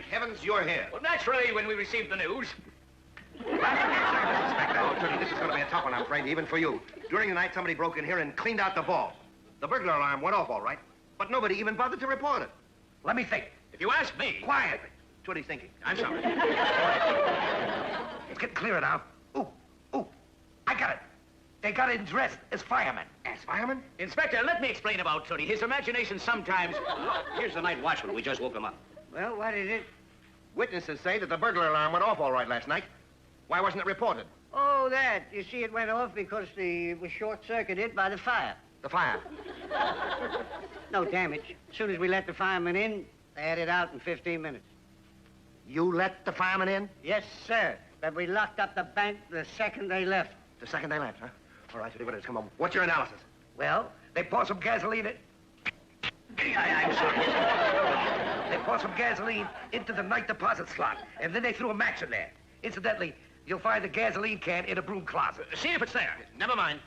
thank heavens you're here. Well, naturally, when we received the news. Inspector, Tootie, this is going to be a tough one, I'm afraid, even for you. During the night, somebody broke in here and cleaned out the vault. The burglar alarm went off all right, but nobody even bothered to report it. Let me think. If you ask me... Quiet. Tootie's thinking. I'm sorry. It's getting clearer now. Ooh, I got it. They got him dressed as firemen. As firemen? Inspector, let me explain about Tootie. His imagination sometimes... Look, here's the night watchman. We just woke him up. Well, what is it? Witnesses say that the burglar alarm went off all right last night. Why wasn't it reported? Oh, that. You see, it went off because it was short-circuited by the fire. The fire. No damage. As soon as we let the firemen in, they had it out in 15 minutes. You let the firemen in? Yes, sir. But we locked up the bank the second they left. The second they left, huh? All right, Tootie, what is it? Come on. What's your analysis? Well, they pour some gasoline in... I'm sorry. They pour some gasoline into the night deposit slot, and then they threw a match in there. Incidentally, you'll find the gasoline can in a broom closet. See if it's there. Never mind.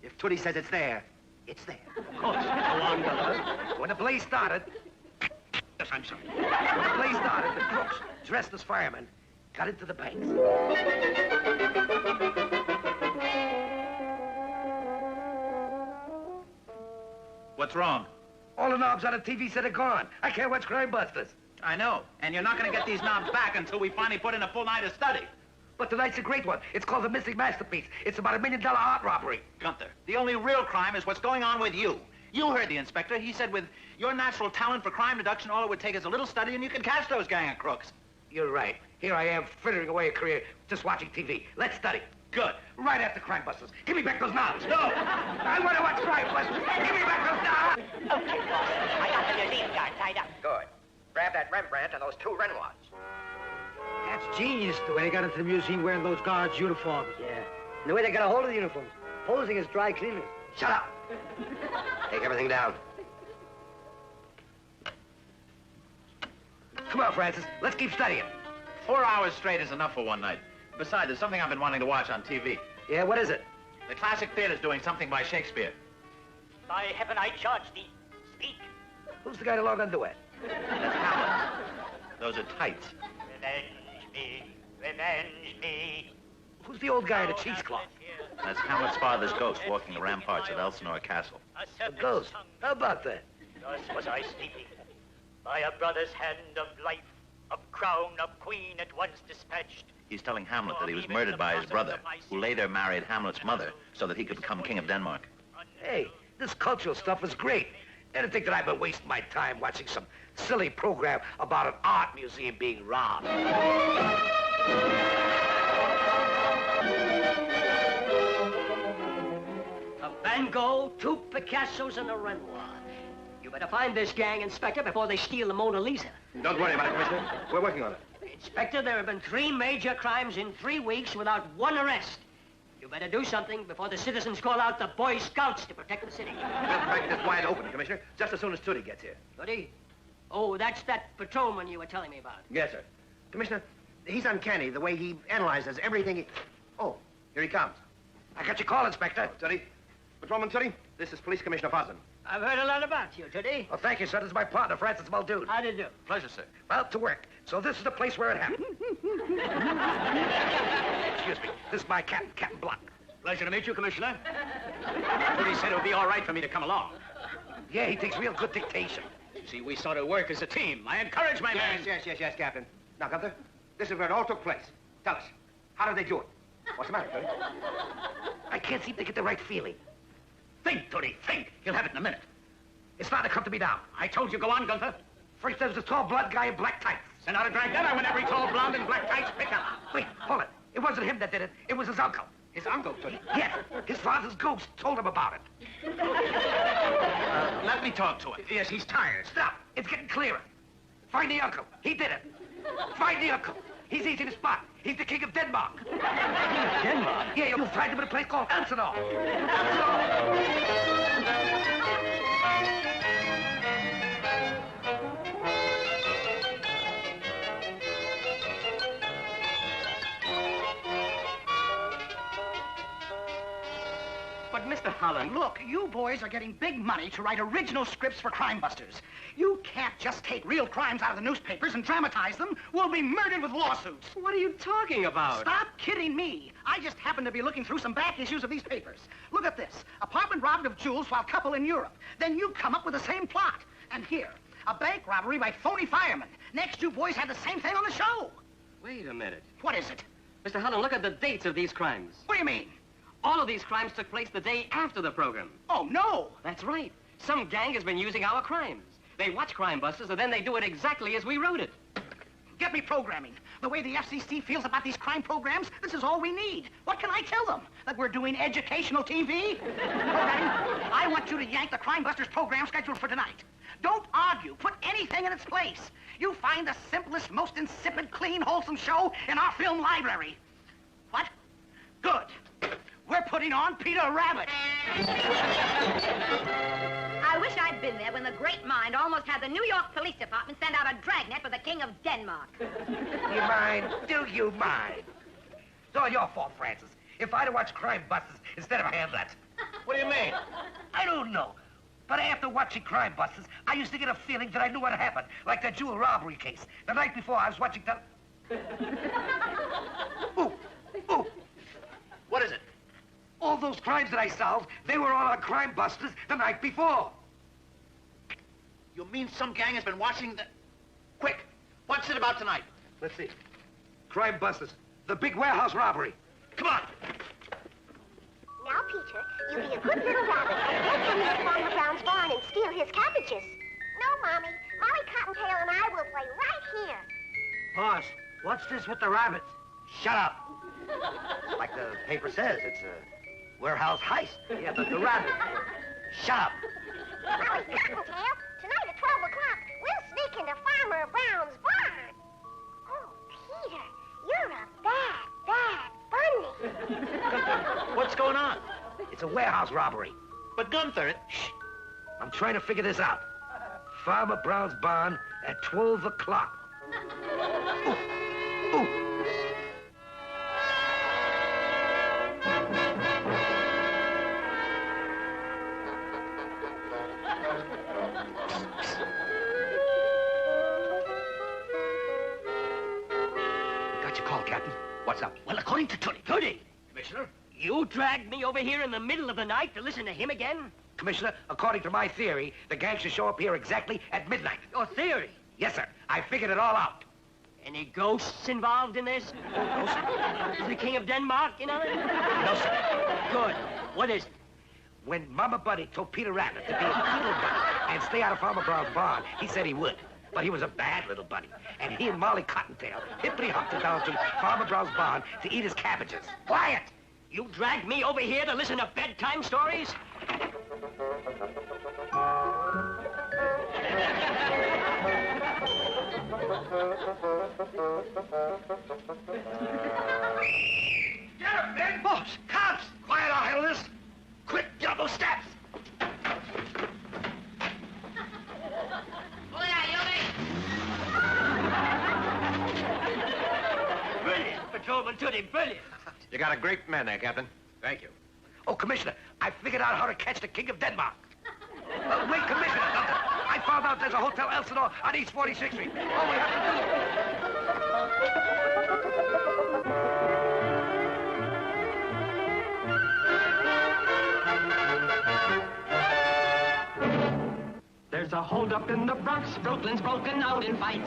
If Tootie says it's there, it's there. Of course. Go on, Governor. When the blaze started... Yes, I'm sorry. When the blaze started, the crooks, dressed as firemen, got into the banks. What's wrong? All the knobs on the TV set are gone. I can't watch Crime Busters. I know. And you're not going to get these knobs back until we finally put in a full night of study. But tonight's a great one. It's called The Missing Masterpiece. It's about $1 million art robbery. Gunther, the only real crime is what's going on with you. You heard the inspector. He said with your natural talent for crime deduction, all it would take is a little study and you can catch those gang of crooks. You're right. Here I am, frittering away a career just watching TV. Let's study. Good. Right after Crime Busters. Give me back those knobs. No! I want to watch Crime Busters. Give me back those knobs! Okay, boss. I got the museum guard tied up. Good. Grab that Rembrandt and those 2 Renoirs. That's genius, the way they got into the museum wearing those guards' uniforms. Yeah. And the way they got a hold of the uniforms. Posing as dry cleaners. Shut up. Take everything down. Come on, Francis. Let's keep studying. 4 hours straight is enough for one night. Besides, there's something I've been wanting to watch on TV. Yeah, what is it? The Classic Theater's doing something by Shakespeare. By heaven, I charge thee. Speak. Who's the guy in the long underwear? That's Hamlet. Those are tights. Revenge me. Revenge me. Who's the old guy in the cheesecloth? That's Hamlet's father's ghost walking the ramparts of Elsinore Castle. A ghost. How about that? Thus was I sleeping. By a brother's hand of life, of crown, of queen at once dispatched. He's telling Hamlet that he was murdered by his brother, who later married Hamlet's mother so that he could become king of Denmark. Hey, this cultural stuff is great. And to think that I've been wasting my time watching some silly program about an art museum being robbed. A Van Gogh, 2 Picassos, and a Renoir. You better find this gang, Inspector, before they steal the Mona Lisa. Don't worry about it, Commissioner. We're working on it. Inspector, there have been 3 major crimes in 3 weeks without 1 arrest. You better do something before the citizens call out the Boy Scouts to protect the city. We'll break this wide open, Commissioner, just as soon as Tootie gets here. Tootie? Oh, that's that patrolman you were telling me about. Yes, sir. Commissioner, he's uncanny, the way he analyzes everything he... Oh, here he comes. I got your call, Inspector. Tootie. Patrolman Tootie, this is Police Commissioner Fosden. I've heard a lot about you, Tootie. Well, thank you, sir. This is my partner, Francis Muldoon. How do you do? Pleasure, sir. Well, to work. So this is the place where it happened. Excuse me. This is my captain, Captain Blunt. Pleasure to meet you, Commissioner. Tootie said it would be all right for me to come along. Yeah, he takes real good dictation. See, we sort of work as a team. I encourage my men. Yes, Captain. Now, Gunther, this is where it all took place. Tell us, how did they do it? What's the matter, Tootie? I can't seem to get the right feeling. Think, Tootie, think. He'll have it in a minute. It's not to come to me now. I told you, go on, Gunther. First, there was a tall, blonde guy in black tights. Send out a drag-getter when every tall blonde in black tights pick up. Wait, hold it. It wasn't him that did it. It was his uncle. His uncle, Tootie? Yes, his father's ghost told him about it. Let me talk to him. Yes, he's tired. Stop. It's getting clearer. Find the uncle. He did it. Find the uncle. He's easy to spot. He's the king of Denmark. Denmark? Yeah, you'll find him in a place called Elsinore. But, Mr. Holland. Look, you boys are getting big money to write original scripts for crime busters. You can't just take real crimes out of the newspapers and dramatize them. We'll be murdered with lawsuits. What are you talking about? Stop kidding me. I just happened to be looking through some back issues of these papers. Look at this. Apartment robbed of jewels while couple in Europe. Then you come up with the same plot. And here, a bank robbery by phony firemen. Next, you boys had the same thing on the show. Wait a minute. What is it? Mr. Holland, look at the dates of these crimes. What do you mean? All of these crimes took place the day after the program. Oh, no. That's right. Some gang has been using our crimes. They watch Crime Busters, and then they do it exactly as we wrote it. Get me programming. The way the FCC feels about these crime programs, this is all we need. What can I tell them? That we're doing educational TV? Programming, I want you to yank the Crime Busters program scheduled for tonight. Don't argue. Put anything in its place. You find the simplest, most insipid, clean, wholesome show in our film library. What? Good. We're putting on Peter Rabbit. I wish I'd been there when the great mind almost had the New York Police Department send out a dragnet for the King of Denmark. You mind? Do you mind? It's all your fault, Francis. If I'd have watched Crime Busters instead of Hamlet. What do you mean? I don't know. But after watching Crime Busters, I used to get a feeling that I knew what happened, like that jewel robbery case. The night before, I was watching Ooh, ooh. What is it? All those crimes that I solved, they were all on Crime Busters the night before. You mean some gang has been watching the... Quick, what's it about tonight? Let's see. Crime Busters, the big warehouse robbery. Come on. Now, Peter, you be a good little rabbit and we'll come into Farmer Brown's barn and steal his cabbages. No, Mommy. Molly Cottontail and I will play right here. Boss, what's this with the rabbits? Shut up. Like the paper says, it's a warehouse heist. Yeah, but the rabbit. Shut up. Molly Cottontail, tonight at 12 o'clock, we'll sneak into Farmer Brown's barn. Oh, Peter, you're a bad bunny. What's going on? It's a warehouse robbery. But Gunther... Shh. I'm trying to figure this out. Farmer Brown's barn at 12 o'clock. Ooh. Ooh. Got your call, Captain. What's up? Well, according to Tootie. Commissioner? You dragged me over here in the middle of the night to listen to him again? Commissioner, according to my theory, the gang should show up here exactly at midnight. Your theory? Yes, sir. I figured it all out. Any ghosts involved in this? The King of Denmark, you know? No, sir. Good. What is it? When Mama Buddy told Peter Rabbit to be a good little bunny and stay out of Farmer Brown's barn, he said he would. But he was a bad little bunny. And he and Molly Cottontail hippity-hopped it down to Farmer Brown's barn to eat his cabbages. Quiet! You dragged me over here to listen to bedtime stories? Get him, Ben! Boss! Cops! Quiet, I'll handle this. Quick, get up those steps. Brilliant, Patrolman Tootie, brilliant. You got a great man there, Captain. Thank you. Oh, Commissioner, I figured out how to catch the King of Denmark. Wait, Commissioner, I found out there's a Hotel Elsinore on East 46th Street. All we have to do... There's a holdup in the Bronx. Brooklyn's broken out in fights.